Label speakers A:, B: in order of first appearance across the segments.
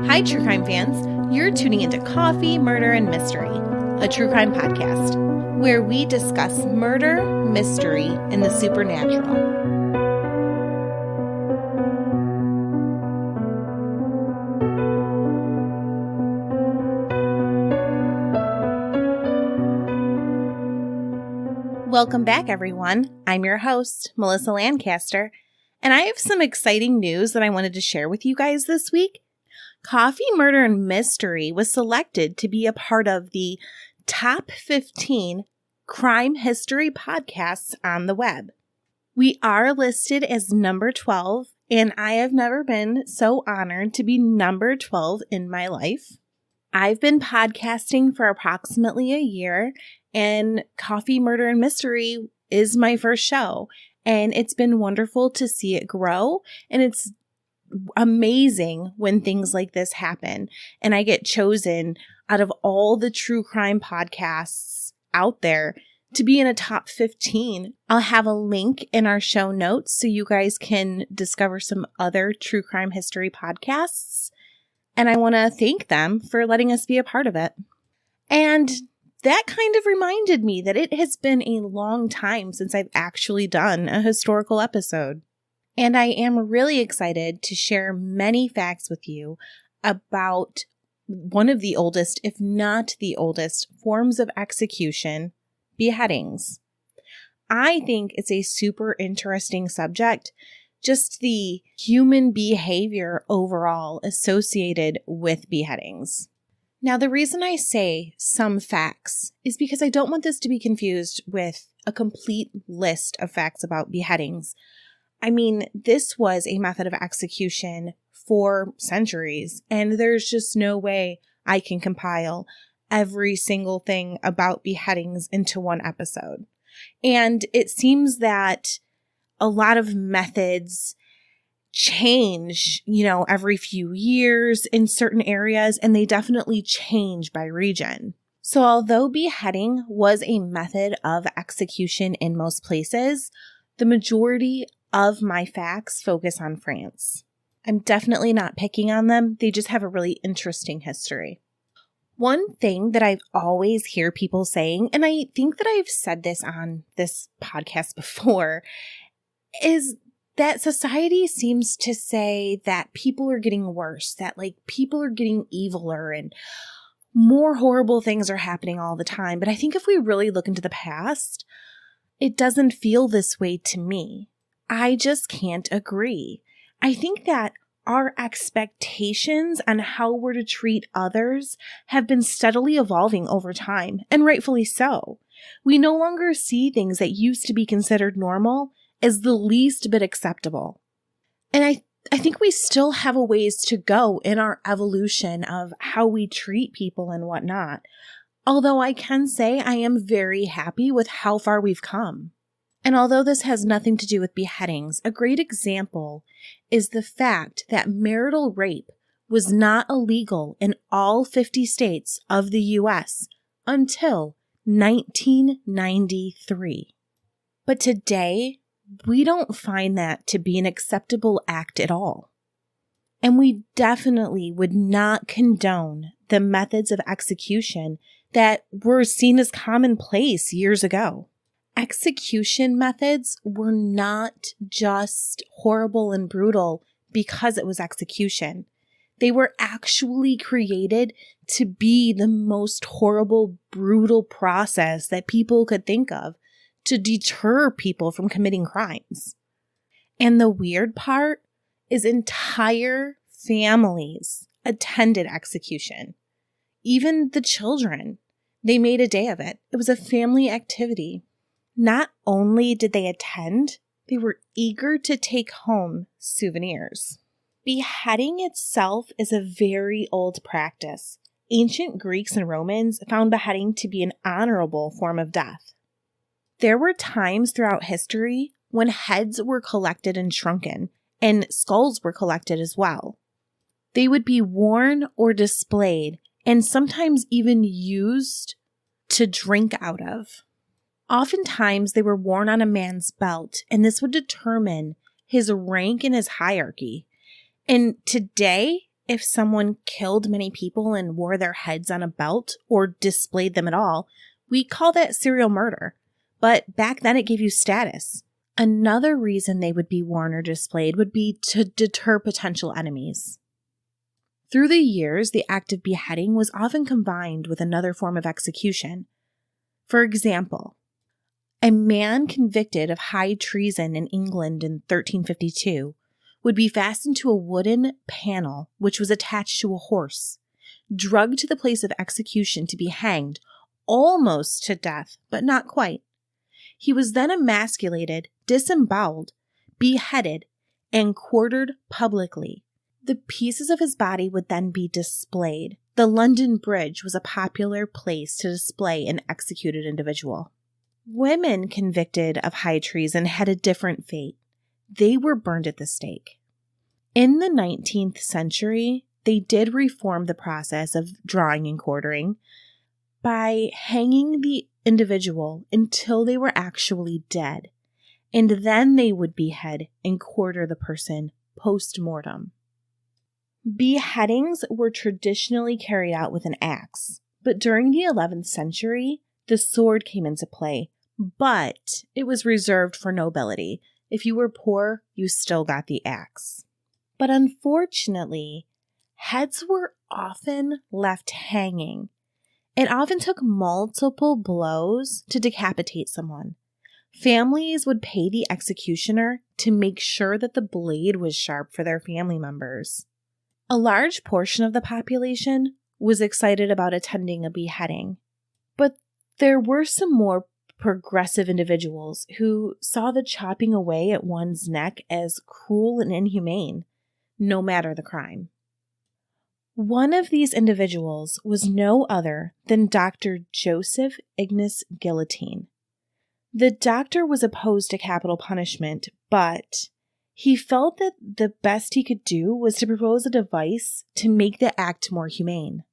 A: Hi, true crime fans. You're tuning into Coffee, Murder, and Mystery, a true crime podcast where we discuss murder, mystery, and the supernatural. Welcome back, everyone. I'm your host, Melissa Lancaster, and I have some exciting news that I wanted to share with you guys this week. Coffee, Murder, and Mystery was selected to be a part of the top 15 crime history podcasts on the web. We are listed as number 12, and I have never been so honored to be number 12 in my life. I've been podcasting for approximately a year, and Coffee, Murder, and Mystery is my first show, and it's been wonderful to see it grow, and it's amazing when things like this happen and I get chosen out of all the true crime podcasts out there to be in a top 15. I'll have a link in our show notes so you guys can discover some other true crime history podcasts. And I want to thank them for letting us be a part of it. And that kind of reminded me that it has been a long time since I've actually done a historical episode. And I am really excited to share many facts with you about one of the oldest, if not the oldest, forms of execution, beheadings. I think it's a super interesting subject, just the human behavior overall associated with beheadings. Now, the reason I say some facts is because I don't want this to be confused with a complete list of facts about beheadings. I mean, this was a method of execution for centuries, and there's just no way I can compile every single thing about beheadings into one episode. And it seems that a lot of methods change, every few years in certain areas, and they definitely change by region. So although beheading was a method of execution in most places, the majority of my facts focus on France. I'm definitely not picking on them. They just have a really interesting history. One thing that I've always hear people saying, and I think that I've said this on this podcast before, is that society seems to say that people are getting worse, that people are getting eviler and more horrible things are happening all the time. But I think if we really look into the past, it doesn't feel this way to me. I just can't agree. I think that our expectations on how we're to treat others have been steadily evolving over time, and rightfully so. We no longer see things that used to be considered normal as the least bit acceptable. And I think we still have a ways to go in our evolution of how we treat people and whatnot. Although I can say I am very happy with how far we've come. And although this has nothing to do with beheadings, a great example is the fact that marital rape was not illegal in all 50 states of the U.S. until 1993. But today, we don't find that to be an acceptable act at all. And we definitely would not condone the methods of execution that were seen as commonplace years ago. Execution methods were not just horrible and brutal because it was execution. They were actually created to be the most horrible, brutal process that people could think of to deter people from committing crimes. And the weird part is entire families attended execution. Even the children, they made a day of it. It was a family activity. Not only did they attend, they were eager to take home souvenirs. Beheading itself is a very old practice. Ancient Greeks and Romans found beheading to be an honorable form of death. There were times throughout history when heads were collected and shrunken, and skulls were collected as well. They would be worn or displayed, and sometimes even used to drink out of. Oftentimes, they were worn on a man's belt, and this would determine his rank in his hierarchy. And today, if someone killed many people and wore their heads on a belt or displayed them at all, we call that serial murder. But back then it gave you status. Another reason they would be worn or displayed would be to deter potential enemies. Through the years, the act of beheading was often combined with another form of execution. For example, a man convicted of high treason in England in 1352 would be fastened to a wooden panel which was attached to a horse, drugged to the place of execution to be hanged, almost to death, but not quite. He was then emasculated, disemboweled, beheaded, and quartered publicly. The pieces of his body would then be displayed. The London Bridge was a popular place to display an executed individual. Women convicted of high treason had a different fate. They were burned at the stake. In the 19th century, they did reform the process of drawing and quartering by hanging the individual until they were actually dead, and then they would behead and quarter the person post-mortem. Beheadings were traditionally carried out with an axe, but during the 11th century, the sword came into play, but it was reserved for nobility. If you were poor, you still got the axe. But unfortunately, heads were often left hanging. It often took multiple blows to decapitate someone. Families would pay the executioner to make sure that the blade was sharp for their family members. A large portion of the population was excited about attending a beheading, but there were some more progressive individuals who saw the chopping away at one's neck as cruel and inhumane, no matter the crime. One of these individuals was no other than Dr. Joseph Ignace Guillotine. The doctor was opposed to capital punishment, but he felt that the best he could do was to propose a device to make the act more humane.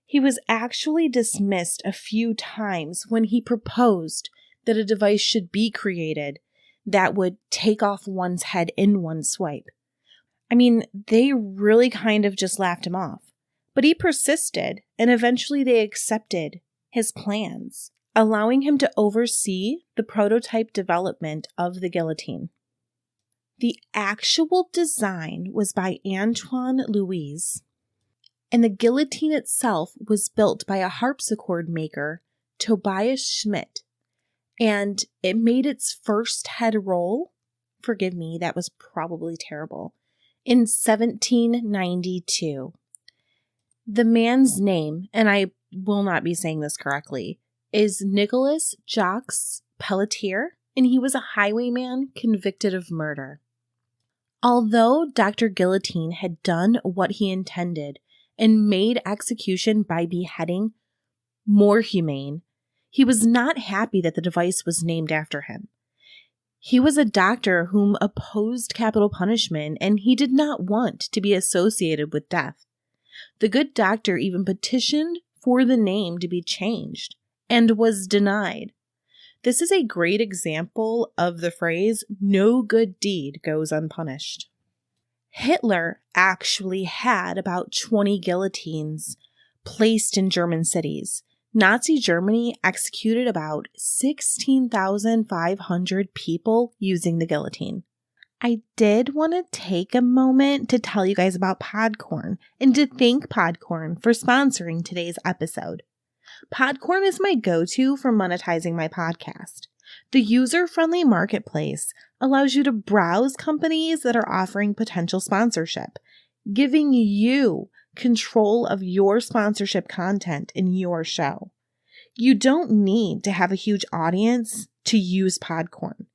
A: He was actually dismissed a few times when he proposed that a device should be created that would take off one's head in one swipe. I mean, they really kind of just laughed him off. But he persisted, and eventually they accepted his plans, allowing him to oversee the prototype development of the guillotine. The actual design was by Antoine Louis, and the guillotine itself was built by a harpsichord maker, Tobias Schmidt, and it made its first head roll, forgive me, that was probably terrible, in 1792. The man's name, and I will not be saying this correctly, is Nicholas Jacques Pelletier, and he was a highwayman convicted of murder. Although Dr. Guillotine had done what he intended and made execution by beheading more humane, he was not happy that the device was named after him. He was a doctor whom opposed capital punishment, and he did not want to be associated with death. The good doctor even petitioned for the name to be changed and was denied. This is a great example of the phrase, "no good deed goes unpunished." Hitler actually had about 20 guillotines placed in German cities. Nazi Germany executed about 16,500 people using the guillotine. I did want to take a moment to tell you guys about Podcorn and to thank Podcorn for sponsoring today's episode. Podcorn is my go-to for monetizing my podcast. The user-friendly marketplace allows you to browse companies that are offering potential sponsorship, giving you control of your sponsorship content in your show. You don't need to have a huge audience to use Podcorn.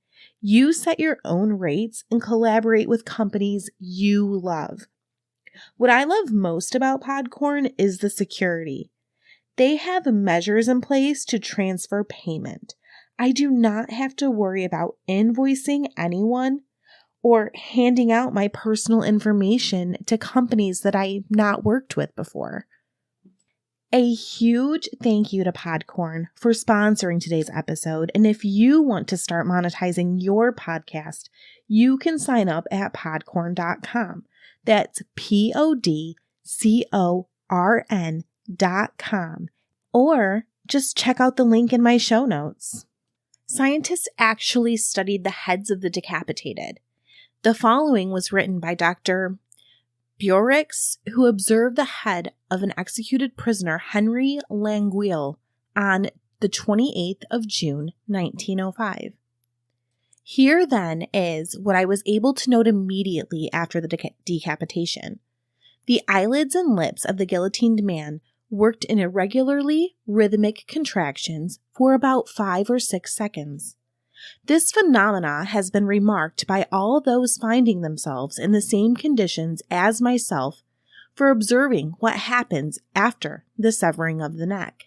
A: You set your own rates and collaborate with companies you love. What I love most about Podcorn is the security. They have measures in place to transfer payment. I do not have to worry about invoicing anyone or handing out my personal information to companies that I've not worked with before. A huge thank you to Podcorn for sponsoring today's episode. And if you want to start monetizing your podcast, you can sign up at podcorn.com. That's podcorn.com, or just check out the link in my show notes. Scientists actually studied the heads of the decapitated. The following was written by Dr. Beheadings, who observed the head of an executed prisoner, Henry Languille, on the 28th of June, 1905. Here, then, is what I was able to note immediately after the decapitation. The eyelids and lips of the guillotined man worked in irregularly rhythmic contractions for about 5 or 6 seconds. This phenomena has been remarked by all those finding themselves in the same conditions as myself for observing what happens after the severing of the neck.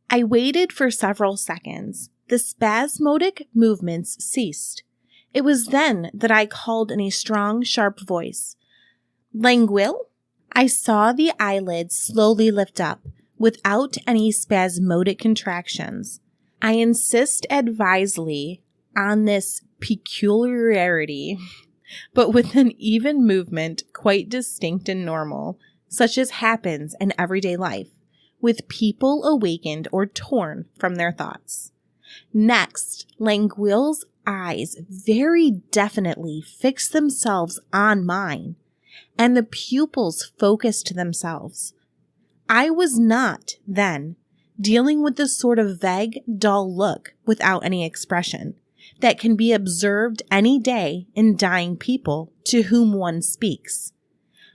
A: I waited for several seconds. The spasmodic movements ceased. It was then that I called in a strong, sharp voice, "Languille?" I saw the eyelids slowly lift up, without any spasmodic contractions. I insist advisedly on this peculiarity, but with an even movement quite distinct and normal, such as happens in everyday life, with people awakened or torn from their thoughts. Next, Languille's eyes very definitely fixed themselves on mine, and the pupils focused themselves. I was not, then, dealing with the sort of vague, dull look without any expression that can be observed any day in dying people to whom one speaks.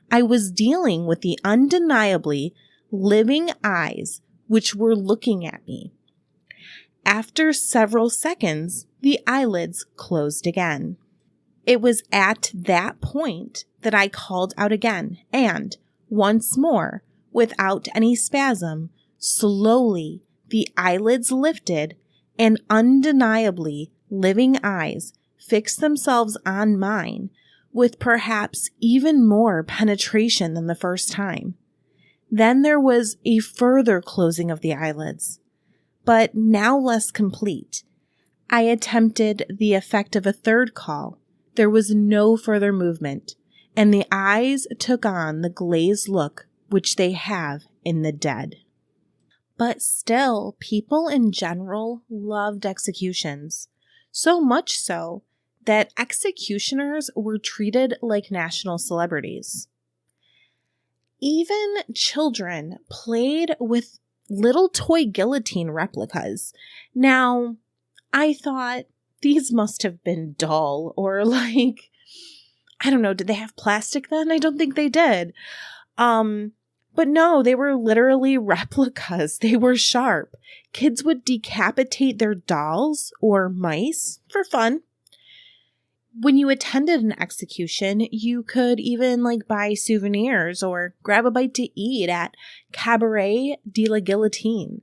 A: I was dealing with the undeniably living eyes which were looking at me. After several seconds, the eyelids closed again. It was at that point that I called out again, and, once more, without any spasm, slowly the eyelids lifted, and undeniably living eyes fixed themselves on mine, with perhaps even more penetration than the first time. Then there was a further closing of the eyelids, but now less complete. I attempted the effect of a third call. There was no further movement, and the eyes took on the glazed look which they have in the dead. But still, people in general loved executions, so much so that executioners were treated like national celebrities. Even children played with little toy guillotine replicas. Now, I thought these must have been dull or I don't know, did they have plastic then? I don't think they did. But no, they were literally replicas. They were sharp. Kids would decapitate their dolls or mice for fun. When you attended an execution, you could even buy souvenirs or grab a bite to eat at Cabaret de la Guillotine.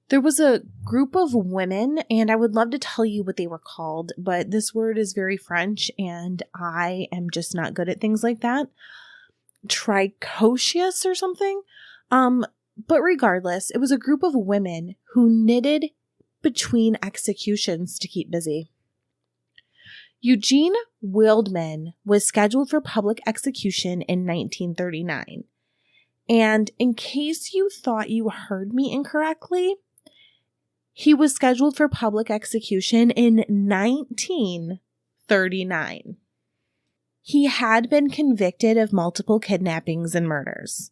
A: There was a group of women, and I would love to tell you what they were called, but this word is very French, and I am just not good at things like that. Tricocious or something. But regardless, it was a group of women who knitted between executions to keep busy. Eugene Wildman was scheduled for public execution in 1939. And in case you thought you heard me incorrectly, he was scheduled for public execution in 1939. He had been convicted of multiple kidnappings and murders.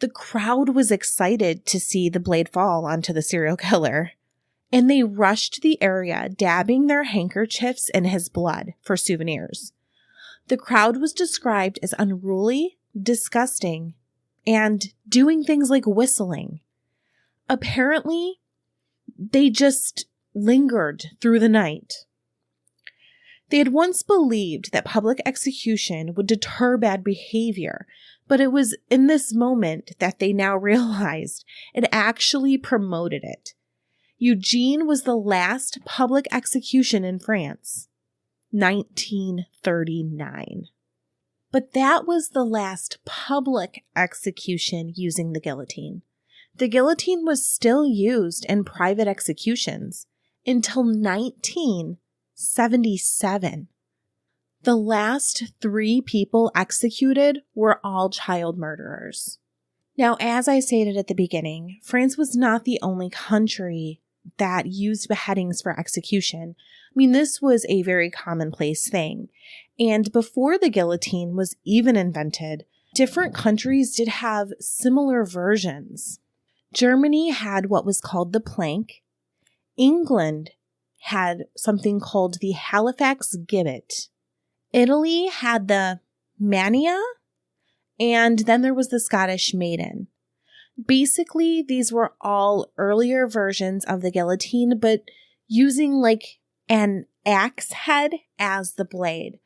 A: The crowd was excited to see the blade fall onto the serial killer, and they rushed the area, dabbing their handkerchiefs in his blood for souvenirs. The crowd was described as unruly, disgusting, and doing things like whistling. Apparently, they just lingered through the night. They had once believed that public execution would deter bad behavior, but it was in this moment that they now realized it actually promoted it. Eugene was the last public execution in France, 1939. But that was the last public execution using the guillotine. The guillotine was still used in private executions until 1977. The last 3 people executed were all child murderers. Now, as I stated at the beginning, France was not the only country that used beheadings for execution. I mean, this was a very commonplace thing. And before the guillotine was even invented, different countries did have similar versions. Germany had what was called the plank. England had something called the Halifax gibbet. Italy had the mania, and then there was the Scottish maiden. Basically, these were all earlier versions of the guillotine, but using like an axe head as the blade,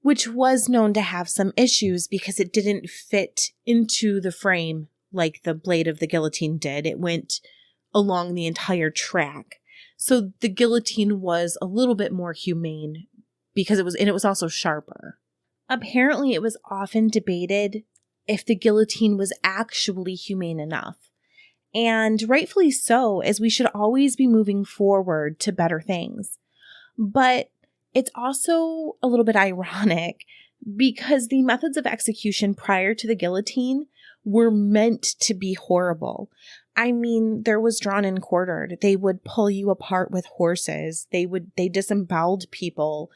A: which was known to have some issues because it didn't fit into the frame like the blade of the guillotine did. It went along the entire track. So the guillotine was a little bit more humane because it was also sharper. Apparently, it was often debated if the guillotine was actually humane enough. And rightfully so, as we should always be moving forward to better things. But it's also a little bit ironic because the methods of execution prior to the guillotine were meant to be horrible. I mean, there was drawn and quartered. They would pull you apart with horses. They disemboweled people.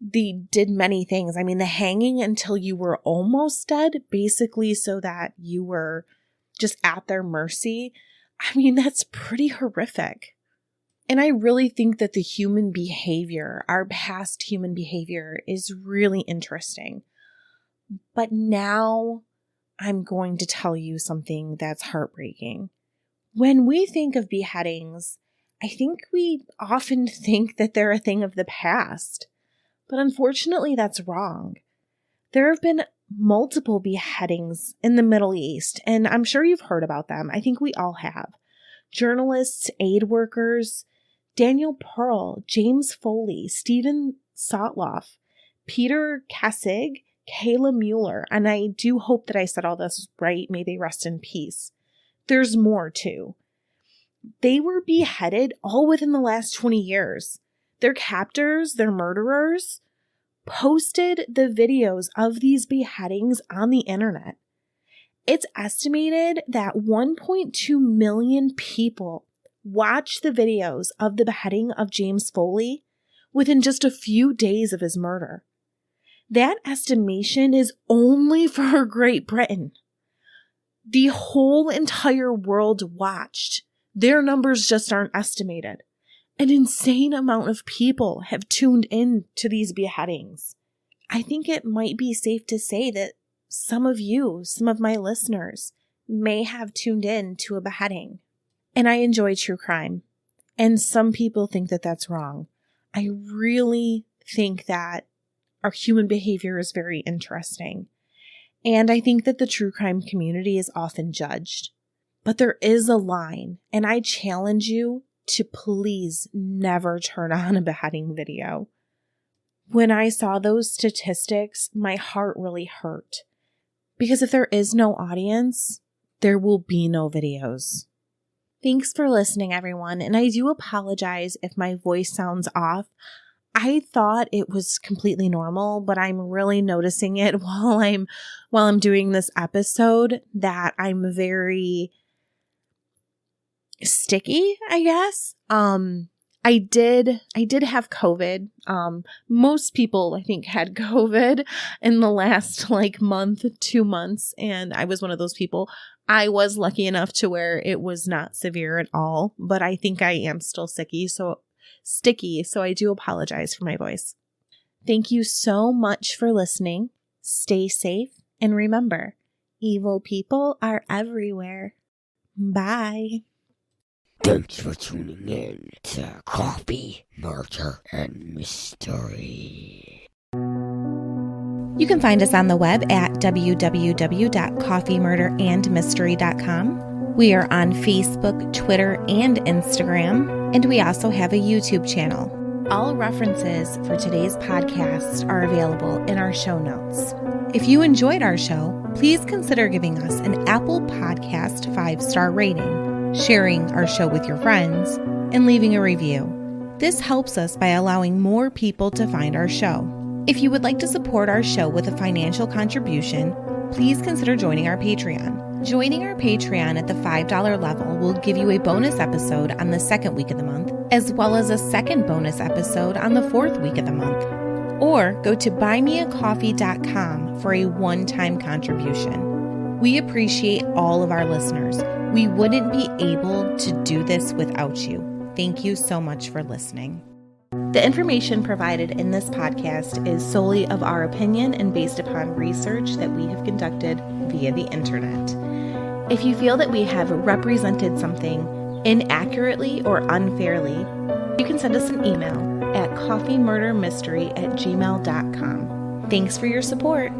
A: They did many things. I mean, the hanging until you were almost dead, basically so that you were just at their mercy. I mean, that's pretty horrific. And I really think that the human behavior, our past human behavior, is really interesting. But now I'm going to tell you something that's heartbreaking. When we think of beheadings, I think we often think that they're a thing of the past. But unfortunately, that's wrong. There have been multiple beheadings in the Middle East, and I'm sure you've heard about them. I think we all have. Journalists, aid workers, Daniel Pearl, James Foley, Stephen Sotloff, Peter Kassig, Kayla Mueller, and I do hope that I said all this right. May they rest in peace. There's more too. They were beheaded all within the last 20 years. Their captors, their murderers, posted the videos of these beheadings on the internet. It's estimated that 1.2 million people watched the videos of the beheading of James Foley within just a few days of his murder. That estimation is only for Great Britain. The whole entire world watched. Their numbers just aren't estimated. An insane amount of people have tuned in to these beheadings. I think it might be safe to say that some of my listeners, may have tuned in to a beheading. And I enjoy true crime. And some people think that that's wrong. I really think that our human behavior is very interesting. And I think that the true crime community is often judged. But there is a line, and I challenge you to please never turn on a beheading video. When I saw those statistics, my heart really hurt. Because if there is no audience, there will be no videos. Thanks for listening, everyone, and I do apologize if my voice sounds off. I thought it was completely normal, but I'm really noticing it while I'm doing this episode that I'm very sticky, I guess. I did have COVID. Most people, I think, had COVID in the last month, 2 months, and I was one of those people. I was lucky enough to where it was not severe at all, but I think I am still sticky, so I do apologize for my voice. Thank you so much for listening. Stay safe, and remember, evil people are everywhere. Bye.
B: Thanks for tuning in to Coffee, Murder, and Mystery.
A: You can find us on the web at www.coffeemurderandmystery.com. We are on Facebook, Twitter, and Instagram, and we also have a YouTube channel. All references for today's podcast are available in our show notes. If you enjoyed our show, please consider giving us an Apple Podcast 5-star rating, sharing our show with your friends, and leaving a review. This helps us by allowing more people to find our show. If you would like to support our show with a financial contribution, please consider joining our Patreon. Joining our Patreon at the $5 level will give you a bonus episode on the second week of the month, as well as a second bonus episode on the fourth week of the month. Or go to buymeacoffee.com for a one-time contribution. We appreciate all of our listeners. We wouldn't be able to do this without you. Thank you so much for listening. The information provided in this podcast is solely of our opinion and based upon research that we have conducted via the internet. If you feel that we have represented something inaccurately or unfairly, you can send us an email at coffeemurdermystery@gmail.com. Thanks for your support.